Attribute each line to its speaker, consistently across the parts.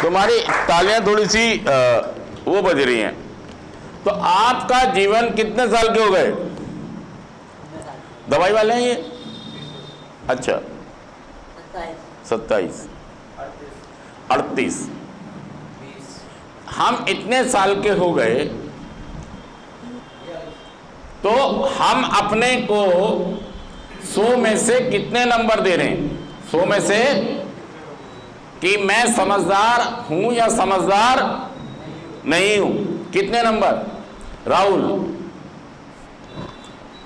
Speaker 1: तुम्हारी तालियां थोड़ी सी वो बज रही हैं। तो आपका जीवन कितने साल के हो गए? दवाई वाले हैं ये? अच्छा, 27, 38। हम इतने साल के हो गए तो हम अपने को 100 में से कितने नंबर दे रहे हैं? 100 में से कि मैं समझदार हूं या समझदार नहीं हूं, कितने नंबर? राहुल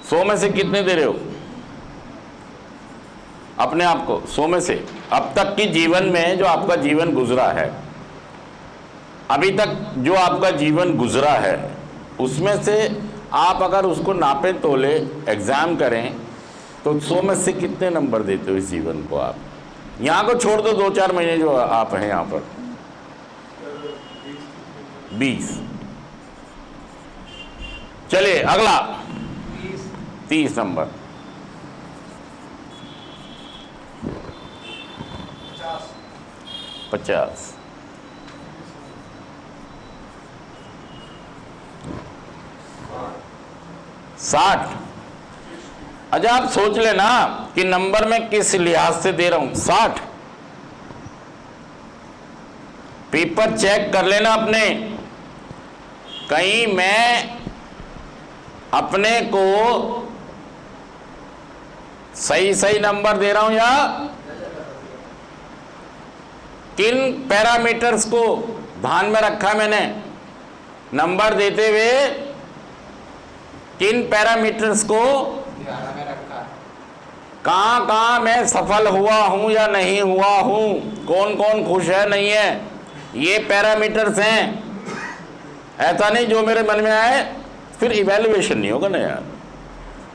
Speaker 1: 100 में से कितने दे रहे हो अपने आप को? 100 में से अब तक की जीवन में जो आपका जीवन गुजरा है, अभी तक जो आपका जीवन गुजरा है, उसमें से आप अगर उसको नापे तोले एग्जाम करें तो 100 में से कितने नंबर देते हो इस जीवन को आप? यहाँ को छोड़ दो 2-4 महीने जो आप हैं यहाँ पर। 20। चलिए अगला 30 नंबर। 50। 60। अच्छा आप सोच लेना कि नंबर में किस लिहाज से दे रहा हूं। 60। पेपर चेक कर लेना अपने, कहीं मैं अपने को सही सही नंबर दे रहा हूं या किन पैरामीटर्स को ध्यान में रखा मैंने नंबर देते हुए? किन पैरामीटर्स को ध्यान में रखा? कहां कहां मैं सफल हुआ हूं या नहीं हुआ हूं, कौन कौन खुश है नहीं है, ये पैरामीटर्स हैं। ऐसा नहीं जो मेरे मन में आए, फिर इवैल्यूएशन नहीं होगा ना यार,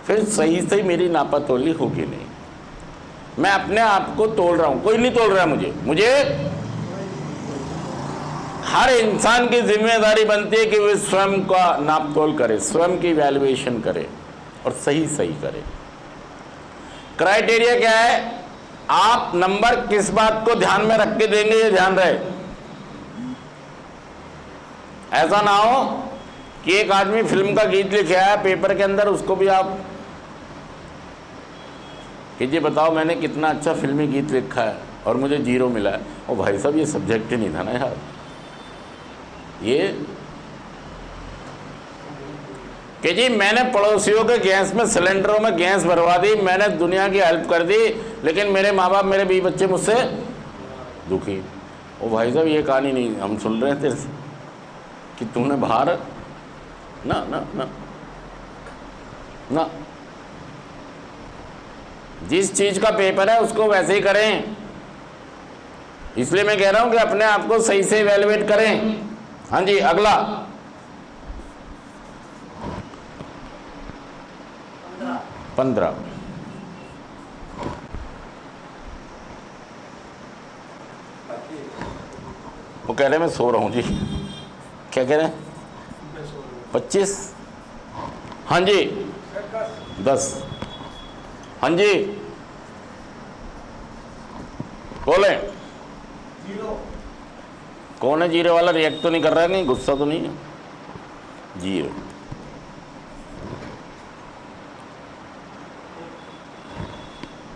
Speaker 1: फिर सही सही मेरी नापातोली होगी नहीं। मैं अपने आप को तोल रहा हूं, कोई नहीं तोल रहा है मुझे हर इंसान की जिम्मेदारी बनती है कि वह स्वयं का नाप तोल करे, स्वयं की इवैल्यूएशन करे और सही सही करे। क्राइटेरिया क्या है? आप नंबर किस बात को ध्यान में रख के देंगे, ये ध्यान रहे। ऐसा ना हो कि एक आदमी फिल्म का गीत लिखे आया पेपर के अंदर, उसको भी आप कि जी बताओ मैंने कितना अच्छा फिल्मी गीत लिखा है और मुझे 0 मिला है। ओ भाई साहब ये सब्जेक्ट ही नहीं था ना यार। ये कि जी मैंने पड़ोसियों के गैस में सिलेंडरों में गैस भरवा दी, मैंने दुनिया की हेल्प कर दी, लेकिन मेरे माँ बाप मेरे 20 बच्चे मुझसे दुखी। ओ भाई साहब ये कहानी नहीं हम सुन रहे थे कि तूने बाहर ना ना ना ना, जिस चीज का पेपर है उसको वैसे ही करें। इसलिए मैं कह रहा हूं कि अपने आप को सही से इवैल्यूएट करें। हाँ जी अगला 15। वो कह रहे मैं सो रहा हूं जी। क्या कह रहे हैं? 25। हाँ जी 10। हाँ जी बोले।
Speaker 2: 0।
Speaker 1: कौन है 0 वाला? रिएक्ट तो नहीं कर रहा है? नहीं गुस्सा तो नहीं है? 0।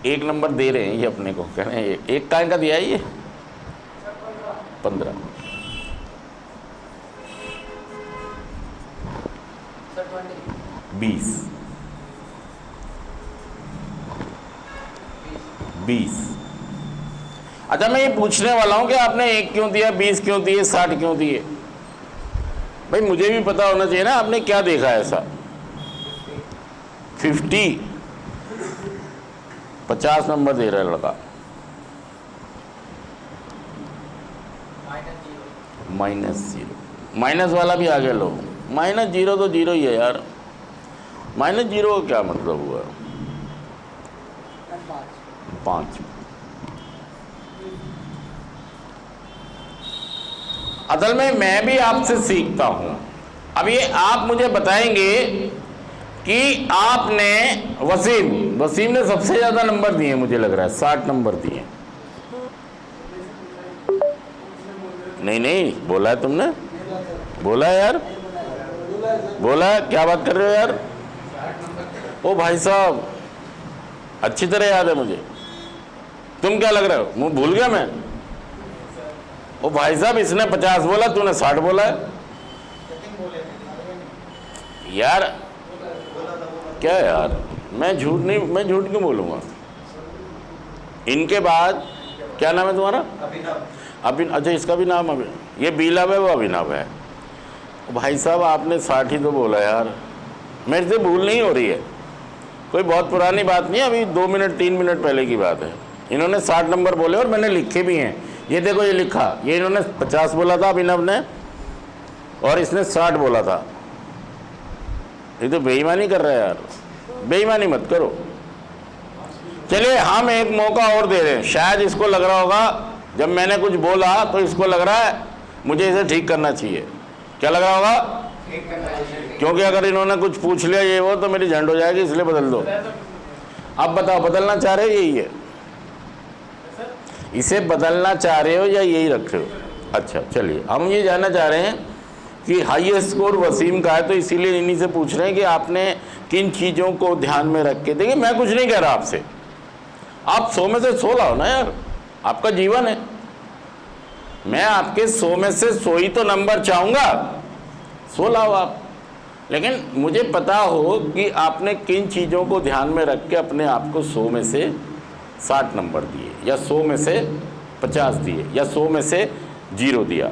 Speaker 1: एक नंबर दे रहे हैं ये अपने को, कह रहे हैं एक काय का दिया है ये? 15। 20। 20। अच्छा मैं ये पूछने वाला हूं कि आपने 1 क्यों दिया, 20 क्यों दिए, 60 क्यों दिए? भाई मुझे भी पता होना चाहिए ना आपने क्या देखा ऐसा। 50। 50 नंबर दे रहा है लड़का। -0। माइनस वाला भी आ गया लो। -0 तो 0 ही है यार। -0 का क्या मतलब हुआ? 5। असल में मैं भी आपसे सीखता हूं। अब ये आप मुझे बताएंगे कि आपने वसीम ने सबसे ज्यादा नंबर दिए, मुझे लग रहा है 60 नंबर दिए। नहीं नहीं, बोला है तुमने, बोला है यार, बोला है। क्या बात कर रहे हो यार? ओ भाई साहब, अच्छी तरह याद है मुझे। तुम क्या लग रहे हो, मुंह भूल गया मैं? ओ भाई साहब, इसने 50 बोला, तूने 60 बोला है यार। क्या यार, मैं झूठ नहीं, मैं झूठ क्यों बोलूँगा? इनके बाद क्या नाम है तुम्हारा? अभिनव। अच्छा, इसका भी नाम अभिनव। ये बीलाव है, वो अभिनव है। भाई साहब, आपने 60 ही तो बोला यार, मेरे से भूल नहीं हो रही है, कोई बहुत पुरानी बात नहीं है, अभी 2 मिनट 3 मिनट पहले की बात है। इन्होंने 60 नंबर बोले और मैंने लिखे भी हैं। ये देखो, ये लिखा, ये इन्होंने 50 बोला था अभिनव ने, और इसने 60 बोला था। ये तो बेईमानी कर रहा है यार, बेईमानी मत करो। चलिए, हम एक मौका और दे रहे हैं। शायद इसको लग रहा होगा, जब मैंने कुछ बोला तो इसको लग रहा है मुझे इसे ठीक करना चाहिए। क्या लग रहा होगा? क्योंकि अगर इन्होंने कुछ पूछ लिया ये वो, तो मेरी झंड हो जाएगी, इसलिए बदल दो। अब बताओ, बदलना चाह रहे हो यही है? इसे बदलना चाह रहे हो या यही रख रहे हो? अच्छा, चलिए, हम ये जानना चाह रहे हैं कि हाईएस्ट स्कोर वसीम का है, तो इसीलिए इन्हीं से पूछ रहे हैं कि आपने किन चीज़ों को ध्यान में रख के। देखिए, मैं कुछ नहीं कह रहा आपसे, आप 100 में से 100 लाओ ना यार, आपका जीवन है। मैं आपके 100 में से 100 ही तो नंबर चाहूँगा, 100 लाओ आप। लेकिन मुझे पता हो कि आपने किन चीज़ों को ध्यान में रख के अपने आप को 100 में से 60 नंबर दिए, या 100 में से 50 दिए, या 100 में से 0 दिया।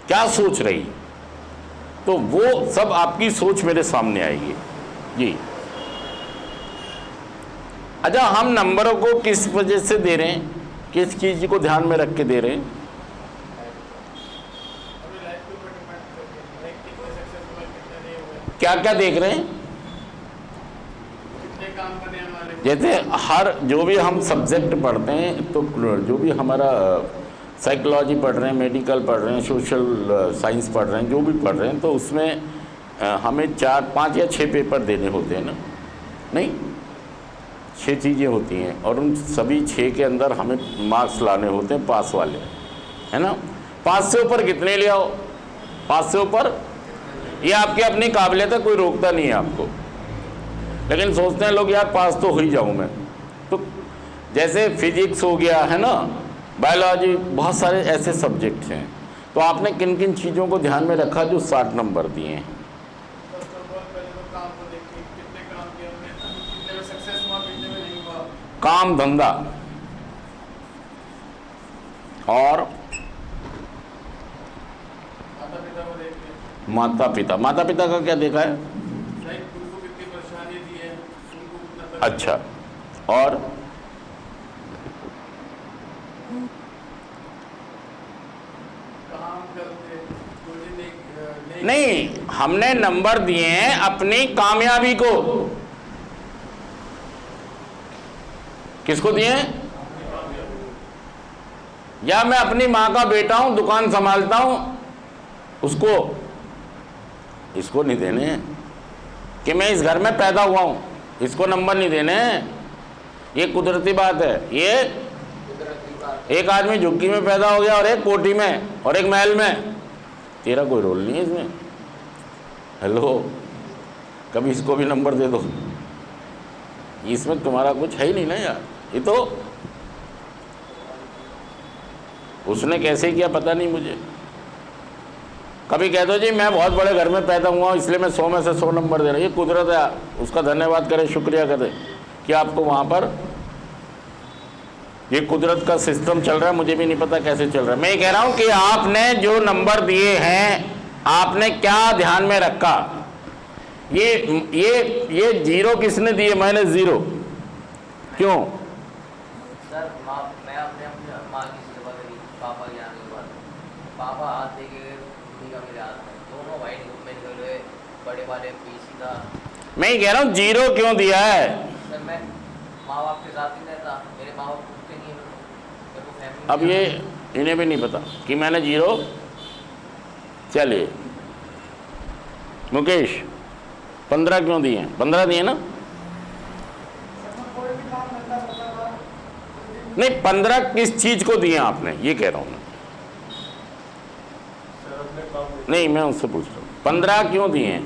Speaker 1: क्या सोच रही, तो वो सब आपकी सोच मेरे सामने आएगी जी। अच्छा, हम नंबरों को किस वजह से दे रहे हैं, किस चीज़ को ध्यान में रख के दे रहे हैं? क्या क्या देख रहे हैं? जैसे हर जो भी हम सब्जेक्ट पढ़ते हैं, तो जो भी हमारा साइकोलॉजी पढ़ रहे हैं, मेडिकल पढ़ रहे हैं, सोशल साइंस पढ़ रहे हैं, जो भी पढ़ रहे हैं, तो उसमें हमें 4, 5 या 6 पेपर देने होते हैं ना? नहीं, 6 चीज़ें होती हैं, और उन सभी 6 के अंदर हमें मार्क्स लाने होते हैं पास वाले, है ना? 5 से ऊपर कितने ले आओ, 5 से ऊपर ये आपकी अपनी काबिलियत है, कोई रोकता नहीं है आपको। लेकिन सोचते हैं लोग, यार पास तो हो ही जाऊँ मैं। तो जैसे फिजिक्स हो गया, है ना, बायोलॉजी, बहुत सारे ऐसे सब्जेक्ट हैं। तो आपने किन किन चीज़ों को ध्यान में रखा जो 60 नंबर दिए हैं? काम धंधा और माता पिता। माता पिता का क्या देखा है? अच्छा, और नहीं, हमने नंबर दिए हैं अपनी कामयाबी को। किसको दिए हैं? या मैं अपनी माँ का बेटा हूं, दुकान संभालता हूं, उसको, इसको नहीं देने हैं। कि मैं इस घर में पैदा हुआ हूं, इसको नंबर नहीं देने हैं। ये कुदरती बात है। ये एक आदमी झुग्गी में पैदा हो गया, और एक कोठी में, और एक महल में, तेरा कोई रोल नहीं है इसमें। हेलो, कभी इसको भी नंबर दे दो, इसमें तुम्हारा कुछ है ही नहीं ना यार। ये तो उसने कैसे किया पता नहीं मुझे। कभी कह दो जी मैं बहुत बड़े घर में पैदा हुआ हूँ, इसलिए मैं 100 में से 100 नंबर दे रहा हूँ। ये कुदरत है, उसका धन्यवाद करें, शुक्रिया करें कि आपको वहाँ पर ये कुदरत का सिस्टम चल रहा है। मुझे भी नहीं पता कैसे चल रहा है। मैं ये कह रहा हूँ कि आपने जो नंबर दिए हैं, आपने क्या ध्यान में रखा? ये 0 किसने दिए? मैंने 0 क्यों?
Speaker 3: सर, मैं अपने माँ की सेवा करी, पापा की आने के बाद पापा हाथ दे के का मेरे हाथ में, दोनों भाई ग्रुप में निकल गए, बड़े वाले पीसी था।
Speaker 1: मैं ये कह रहा हूँ 0 क्यों दिया है?
Speaker 3: सर, मैं माँ बाप के साथ ही रहता, मेरे माँ बाप पूछते नहीं हैं मेरे को फैमिली।
Speaker 1: अब ये इन्हें भी नहीं पता कि मैंने 0। चलिए मुकेश, 15 क्यों दिए हैं? 15 दिए ना? नहीं, 15 किस चीज को दिए आपने, ये कह रहा हूं मैं। नहीं, मैं उससे पूछ रहा हूँ 15 क्यों दिए हैं?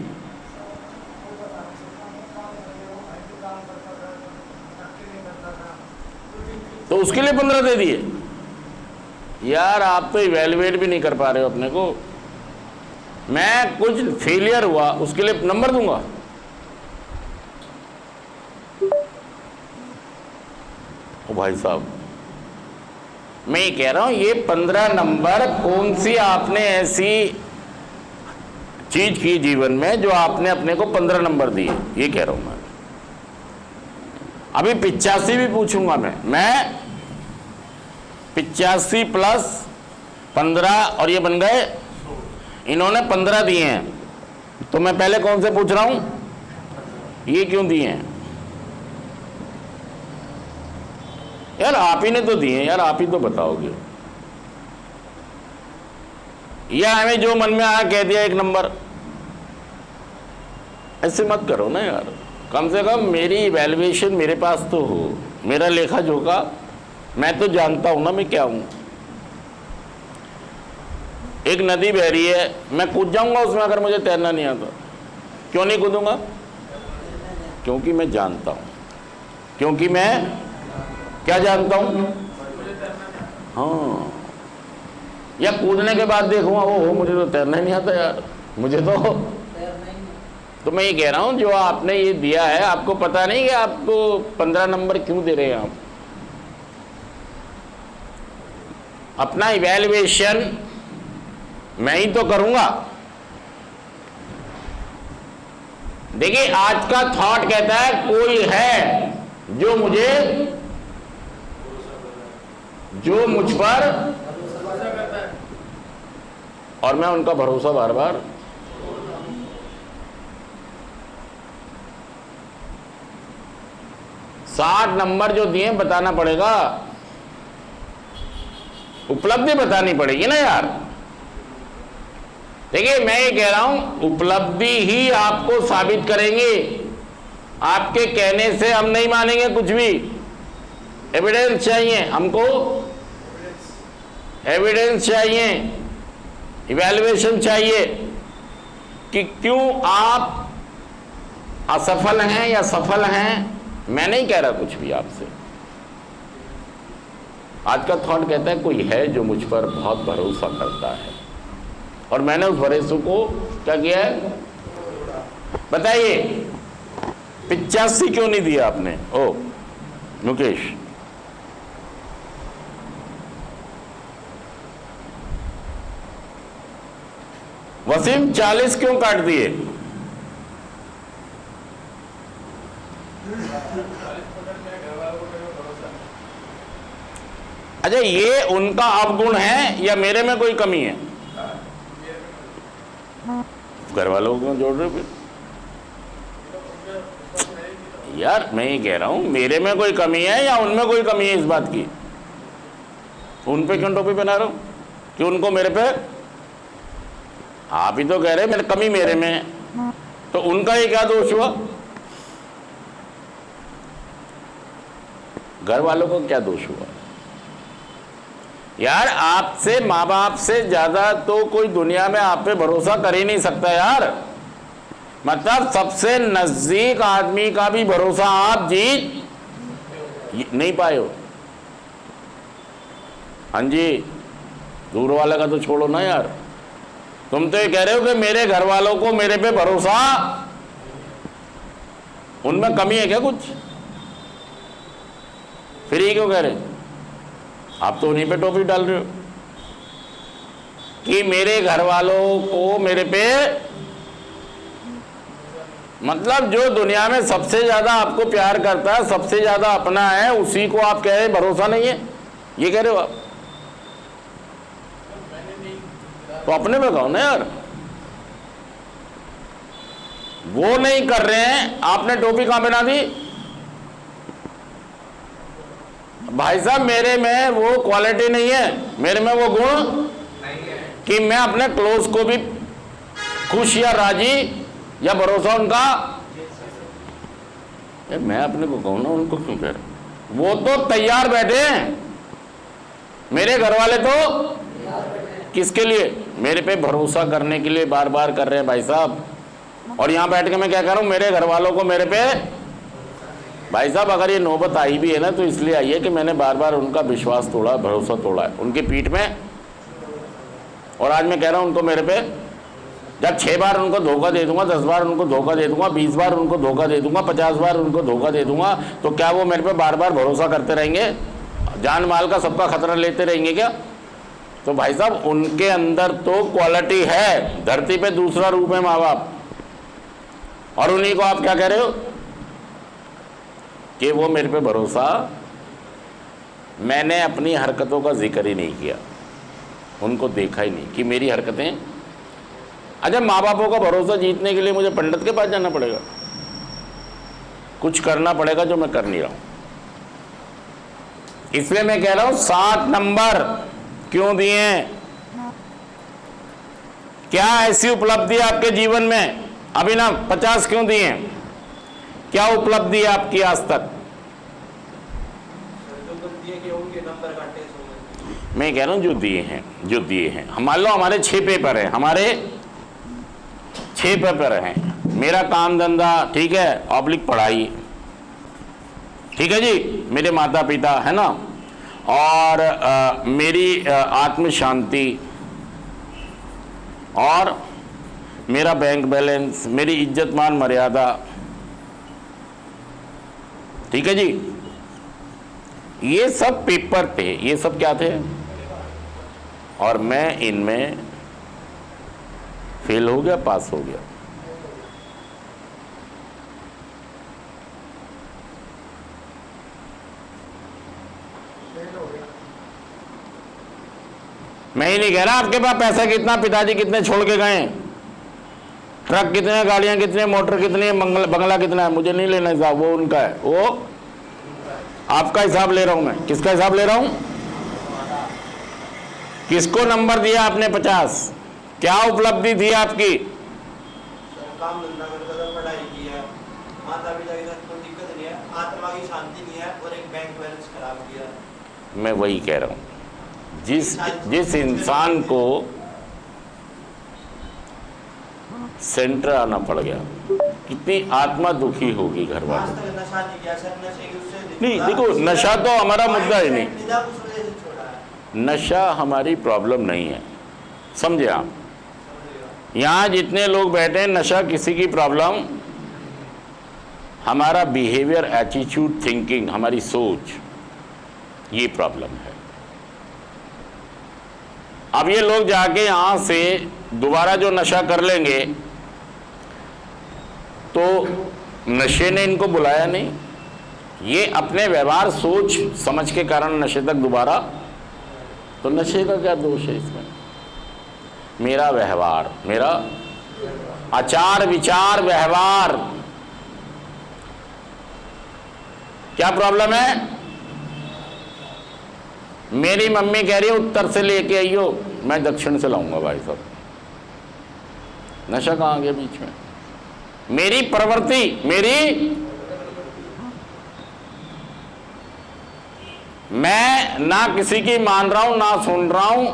Speaker 1: तो उसके लिए 15 दे दिए? यार आप तो इवेलुएट भी नहीं कर पा रहे हो अपने को। मैं कुछ फेलियर हुआ उसके लिए नंबर दूंगा? ओ भाई साहब, मैं ये कह रहा हूं ये 15 नंबर कौन सी आपने ऐसी चीज की जीवन में जो आपने अपने को 15 नंबर दिए, ये कह रहा हूं मैं। अभी 85 भी पूछूंगा मैं 85 प्लस 15 और ये बन गए, इन्होंने 15 दिए हैं, तो मैं पहले कौन से पूछ रहा हूं? ये क्यों दिए हैं? यार आप ही ने तो दिए हैं, यार आप ही तो बताओगे। या हमें जो मन में आया कह दिया एक नंबर, ऐसे मत करो ना यार। कम से कम मेरी इवैल्यूएशन मेरे पास तो हो, मेरा लेखा जोखा मैं तो जानता हूं ना मैं क्या हूं। एक नदी बह रही है, मैं कूद जाऊंगा उसमें अगर मुझे तैरना नहीं आता? क्यों नहीं कूदूंगा? क्योंकि मैं जानता हूं, क्योंकि मैं क्या जानता हूं? हाँ। या कूदने के बाद देखूंगा ओ मुझे तो तैरना ही नहीं आता यार, मुझे तो मैं ये कह रहा हूं जो आपने ये दिया है, आपको पता नहीं कि आपको 15 नंबर क्यों दे रहे हैं आप? अपना इवैल्यूएशन मैं ही तो करूंगा। देखिए आज का थॉट कहता है कोई है जो मुझ पर, और मैं उनका भरोसा बार बार साठ नंबर जो दिए बताना पड़ेगा, उपलब्धि बतानी पड़ेगी ना यार। देखिए मैं ये कह रहा हूं उपलब्धि ही आपको साबित करेंगे, आपके कहने से हम नहीं मानेंगे कुछ भी। एविडेंस चाहिए हमको, एविडेंस चाहिए, इवैल्यूएशन चाहिए कि क्यों आप असफल हैं या सफल हैं। मैं नहीं कह रहा कुछ भी आपसे। आज का थॉट कहता है कोई है जो मुझ पर बहुत भरोसा करता है, और मैंने उस भरोसे को क्या किया है बताइए। 85 क्यों नहीं दिया आपने? ओ मुकेश, वसीम 40 क्यों काट दिए? अच्छा ये उनका अवगुण है या मेरे में कोई कमी है? घर वालों को जोड़ रहे हो फिर? यार मैं ये कह रहा हूं मेरे में कोई कमी है या उनमें कोई कमी है इस बात की? उन पे क्यों टोपी पहना रहा हूं कि उनको मेरे पे? आप ही तो कह रहे मेरे कमी मेरे में है, तो उनका ये क्या दोष हुआ? घर वालों को क्या दोष हुआ? यार आपसे, माँ बाप से ज्यादा तो कोई दुनिया में आप पे भरोसा कर ही नहीं सकता यार। मतलब सबसे नजदीक आदमी का भी भरोसा आप जीत नहीं पाए हो। हाँ जी, दूर वाले का तो छोड़ो ना यार, तुम तो ये कह रहे हो कि मेरे घर वालों को मेरे पे भरोसा, उनमें कमी है क्या कुछ? फिर ये क्यों कह रहे? आप तो उन्हीं पे टोपी डाल रहे हो कि मेरे घर वालों को मेरे पे, मतलब जो दुनिया में सबसे ज्यादा आपको प्यार करता है, सबसे ज्यादा अपना है, उसी को आप कह रहे हैं भरोसा नहीं है, ये कह रहे हो आप? तो अपने में कहो ना यार। वो नहीं कर रहे हैं, आपने टोपी कहां पहना दी? भाई साहब मेरे में वो क्वालिटी नहीं है, मेरे में वो गुण कि मैं अपने क्लोज को भी खुश या राजी या भरोसा उनका, मैं अपने को कहूं ना उनको क्यों कह रहा? वो तो तैयार बैठे हैं, मेरे घर वाले तो किसके लिए? मेरे पे भरोसा करने के लिए बार बार कर रहे हैं भाई साहब। और यहाँ बैठ के मैं क्या कर रहा हूँ, मेरे घर वालों को मेरे पे, भाई साहब अगर ये नौबत आई भी है ना तो इसलिए आई है कि मैंने बार बार उनका विश्वास तोड़ा, भरोसा तोड़ा है उनकी पीठ में। और आज मैं कह रहा हूँ उनको मेरे पे, जब 6 बार उनको धोखा दे दूंगा, 10 बार उनको धोखा दे दूंगा, 20 बार उनको धोखा दे दूंगा, 50 बार उनको धोखा दे दूंगा, तो क्या वो मेरे पे बार बार भरोसा करते रहेंगे? जान माल का सबका खतरा लेते रहेंगे क्या? तो भाई साहब उनके अंदर तो क्वालिटी है, धरती पे दूसरा रूप है माँ बाप, और उन्हीं को आप क्या कह रहे हो कि वो मेरे पे भरोसा। मैंने अपनी हरकतों का जिक्र ही नहीं किया, उनको देखा ही नहीं कि मेरी हरकतें। अच्छा, माँ बापों का भरोसा जीतने के लिए मुझे पंडित के पास जाना पड़ेगा, कुछ करना पड़ेगा जो मैं कर नहीं रहा हूं। इसलिए मैं कह रहा हूं 7 नंबर क्यों दिए हैं? क्या ऐसी उपलब्धि आपके जीवन में? अभी ना 50 क्यों दिए हैं? क्या उपलब्धि है आपकी आज तक? मैं कह रहा हूं जो दिए हैं, जो दिए हैं। मान लो हमारे 6 पेपर हैं, हमारे 6 पेपर हैं। मेरा काम धंधा ठीक है, ऑब्लिक पढ़ाई ठीक है जी, मेरे माता पिता है ना, और मेरी आत्म शांति, और मेरा बैंक बैलेंस, मेरी इज्जत मान मर्यादा, ठीक है जी। ये सब पेपर थे, ये सब क्या थे? और मैं इनमें फेल हो गया, पास हो गया। मैं ही नहीं कह रहा आपके पास पैसा कितना, पिताजी कितने छोड़ के गए, ट्रक कितने, गाड़ियां कितने, मोटर कितने, बंगला कितना है, मुझे नहीं लेना हिसाब, वो उनका है। वो आपका हिसाब ले रहा हूं मैं। किसका हिसाब ले रहा हूं? किसको नंबर दिया आपने 50? क्या उपलब्धि थी आपकी?
Speaker 2: काम धंधा करके पढ़ाई की है, माता पिता के साथ कोई दिक्कत नहीं है, आत्मा की शांति नहीं है, और एक बैंक बैलेंस खराब किया।
Speaker 1: मैं वही कह रहा हूं, जिस इंसान को सेंटर आना पड़ गया, कितनी आत्मा दुखी होगी घर वालों। नहीं देखो, नशा तो हमारा मुद्दा ही नहीं, नशा हमारी प्रॉब्लम नहीं है, समझे आप? यहाँ जितने लोग बैठे हैं, नशा किसी की प्रॉब्लम, हमारा बिहेवियर, एटीट्यूड, थिंकिंग, हमारी सोच, ये प्रॉब्लम है। अब ये लोग जाके यहाँ से दोबारा जो नशा कर लेंगे, तो नशे ने इनको बुलाया नहीं, ये अपने व्यवहार, सोच समझ के कारण नशे तक दोबारा, तो नशे का क्या दोष है इसमें? मेरा व्यवहार, मेरा आचार विचार व्यवहार, क्या प्रॉब्लम है? मेरी मम्मी कह रही है उत्तर से लेके आइयो, मैं दक्षिण से लाऊंगा। भाई साहब नशा कहाँ आ गया बीच में? मेरी प्रवृत्ति, मेरी, मैं ना किसी की मान रहा हूं, ना सुन रहा हूं,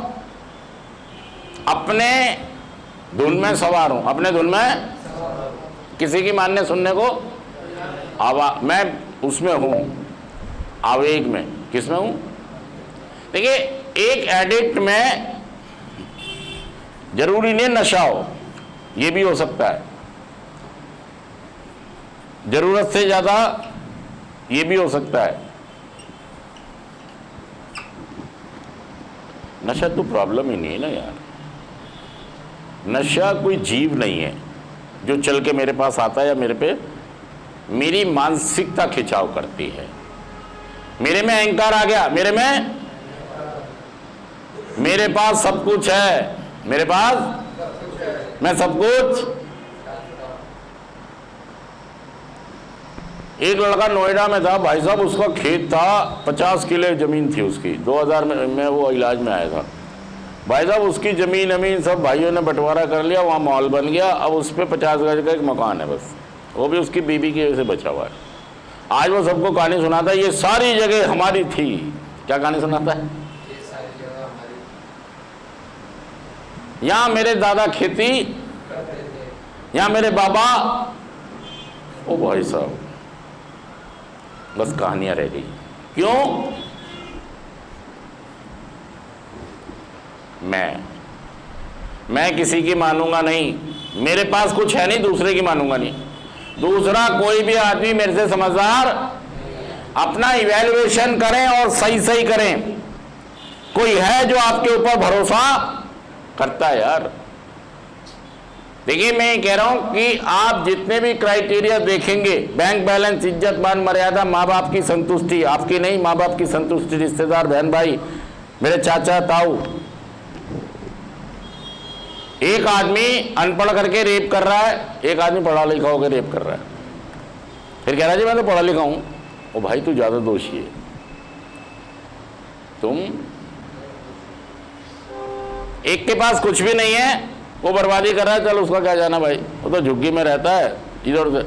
Speaker 1: अपने धुन में सवार हूं, अपने धुन में, किसी की मानने सुनने को मैं उसमें हूं, आवेग में। किसमें हूं? देखिए, एक एडिक्ट में जरूरी नहीं नशा हो, ये भी हो सकता है, जरूरत से ज्यादा ये भी हो सकता है। नशा तो प्रॉब्लम ही नहीं है ना यार। नशा कोई जीव नहीं है जो चल के मेरे पास आता है या मेरे पे, मेरी मानसिकता खिंचाव करती है। मेरे में अहंकार आ गया, मेरे पास सब कुछ है, मेरे पास मैं सब कुछ। एक लड़का नोएडा में था भाई साहब, उसका खेत था, 50 किले जमीन थी उसकी। 2000 में वो इलाज में आया था भाई साहब, उसकी जमीन अमीन सब भाइयों ने बंटवारा कर लिया, वहाँ मॉल बन गया। अब उस पर 50 गज का एक मकान है बस, वो भी उसकी बीबी की वजह से बचा हुआ है। आज वो सबको कहानी सुनाता है, ये सारी जगह हमारी थी। क्या कहानी सुनाता है? यहाँ मेरे दादा खेती, यहाँ मेरे बाबा। ओ भाई साहब, बस कहानियां रह गई। क्यों? मैं किसी की मानूंगा नहीं, मेरे पास कुछ है नहीं, दूसरे की मानूंगा नहीं। दूसरा कोई भी आदमी मेरे से समझदार अपना इवैल्यूएशन करें और सही सही करें। कोई है जो आपके ऊपर भरोसा करता है यार। देखिए, मैं ये कह रहा हूं कि आप जितने भी क्राइटेरिया देखेंगे, बैंक बैलेंस, इज्जत मान मर्यादा, माँ बाप की संतुष्टि, आपकी नहीं, माँ बाप की संतुष्टि, रिश्तेदार, बहन भाई, मेरे चाचा ताऊ। एक आदमी अनपढ़ करके रेप कर रहा है, एक आदमी पढ़ा लिखा होकर रेप कर रहा है, फिर कह रहा है जी मैं तो पढ़ा लिखा हूं। ओ भाई, तू ज्यादा दोषी है। तुम एक के पास कुछ भी नहीं है, वो बर्बादी कर रहा है, चल उसका क्या जाना भाई, वो तो झुग्गी में रहता है इधर उधर।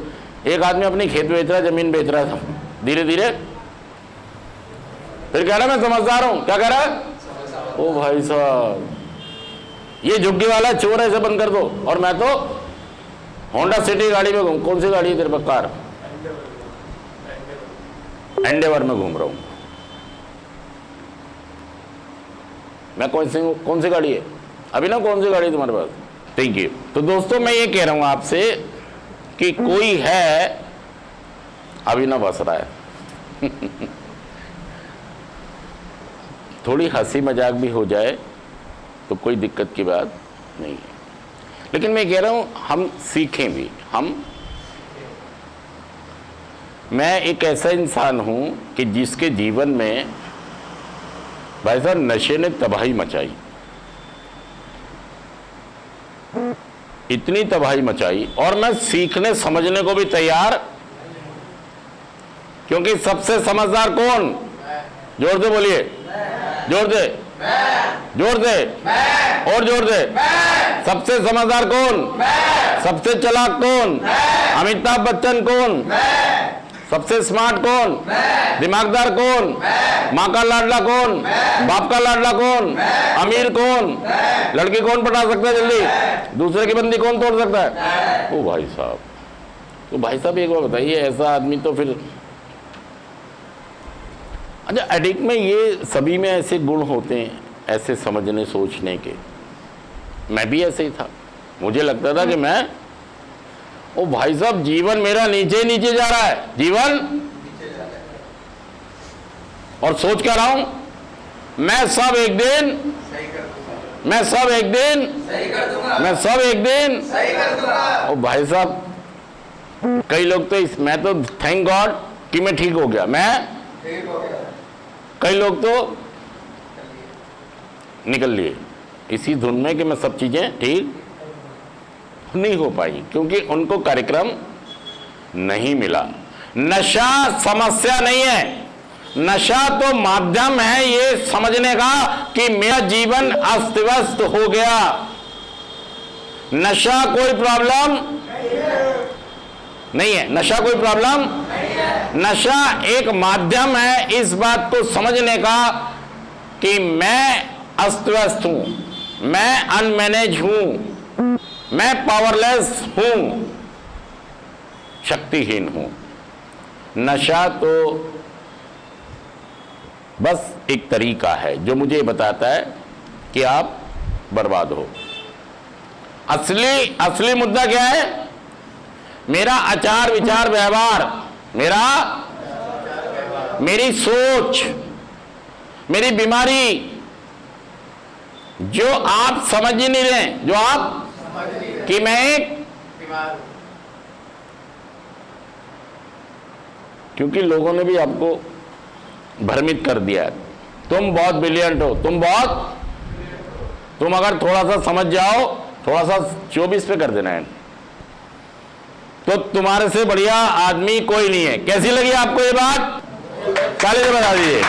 Speaker 1: एक आदमी अपनी खेत बेच रहा है, जमीन बेच रहा है धीरे धीरे, फिर कह रहा है मैं समझदार हूं। क्या कह रहा है? ओ भाई साहब, ये झुग्गी वाला चोर है, इसे बंद कर दो। और मैं तो होंडा सिटी गाड़ी में घूम। कौन सी गाड़ी है तेरे पास? कार एंडेवर में घूम रहा हूं मैं। कौन सी गाड़ी है अभी ना? कौन सी गाड़ी है तुम्हारे पास? ठीक है। तो दोस्तों, मैं ये कह रहा हूं आपसे कि कोई है अभी ना बस रहा है थोड़ी हंसी मजाक भी हो जाए तो कोई दिक्कत की बात नहीं है, लेकिन मैं कह रहा हूं हम सीखें भी। मैं एक ऐसा इंसान हूं कि जिसके जीवन में भाई साहब नशे ने तबाही मचाई, इतनी तबाही मचाई, और मैं सीखने समझने को भी तैयार। क्योंकि सबसे समझदार कौन? जोर से बोलिए, जोर से, जोर से, और जोर से। सबसे समझदार कौन? सबसे चालाक कौन? अमिताभ बच्चन कौन? सबसे स्मार्ट कौन? दिमागदार कौन? माँ का लाडला कौन? बाप का लाडला कौन? अमीर कौन? लड़की कौन पटा सकता है जल्दी? दूसरे की बंदी कौन तोड़ सकता है? ओ भाई साहब, तो भाई साहब एक बार बताइए, ऐसा आदमी तो फिर अच्छा, एडिक्ट में ये सभी में ऐसे गुण होते हैं, ऐसे समझने सोचने के। मैं भी ऐसे ही था, मुझे लगता था कि मैं, ओ भाई साहब, जीवन मेरा नीचे नीचे जा रहा है, जीवन। और सोच क्या रहा हूं, मैं सब एक दिन, मैं सब एक दिन, मैं सब एक दिन। ओ भाई साहब, कई लोग तो मैं तो थैंक गॉड कि मैं ठीक हो गया, मैं ठीक हो गया। कई लोग तो निकल लिए इसी धुन में कि मैं सब चीजें ठीक नहीं हो पाई, क्योंकि उनको कार्यक्रम नहीं मिला। नशा समस्या नहीं है, नशा तो माध्यम है ये समझने का कि मेरा जीवन अस्त व्यस्त हो गया। नशा कोई प्रॉब्लम नहीं है, नशा कोई प्रॉब्लम नहीं है। नशा एक माध्यम है इस बात को समझने का कि मैं अस्त व्यस्त हूं, मैं अनमैनेज हूं, मैं पावरलेस हूं, शक्तिहीन हूं। नशा तो बस एक तरीका है जो मुझे बताता है कि आप बर्बाद हो। असली मुद्दा क्या है? मेरा आचार विचार व्यवहार, मेरी सोच, मेरी बीमारी, जो आप समझ ही नहीं रहे, जो आप कि मैं एक बीमार हूं। क्योंकि लोगों ने भी आपको भ्रमित कर दिया है, तुम बहुत ब्रिलियंट हो, तुम अगर थोड़ा सा समझ जाओ, थोड़ा सा 24 पे कर देना है तो तुम्हारे से बढ़िया आदमी कोई नहीं है। कैसी लगी आपको ये बात? ताली से बता दीजिए।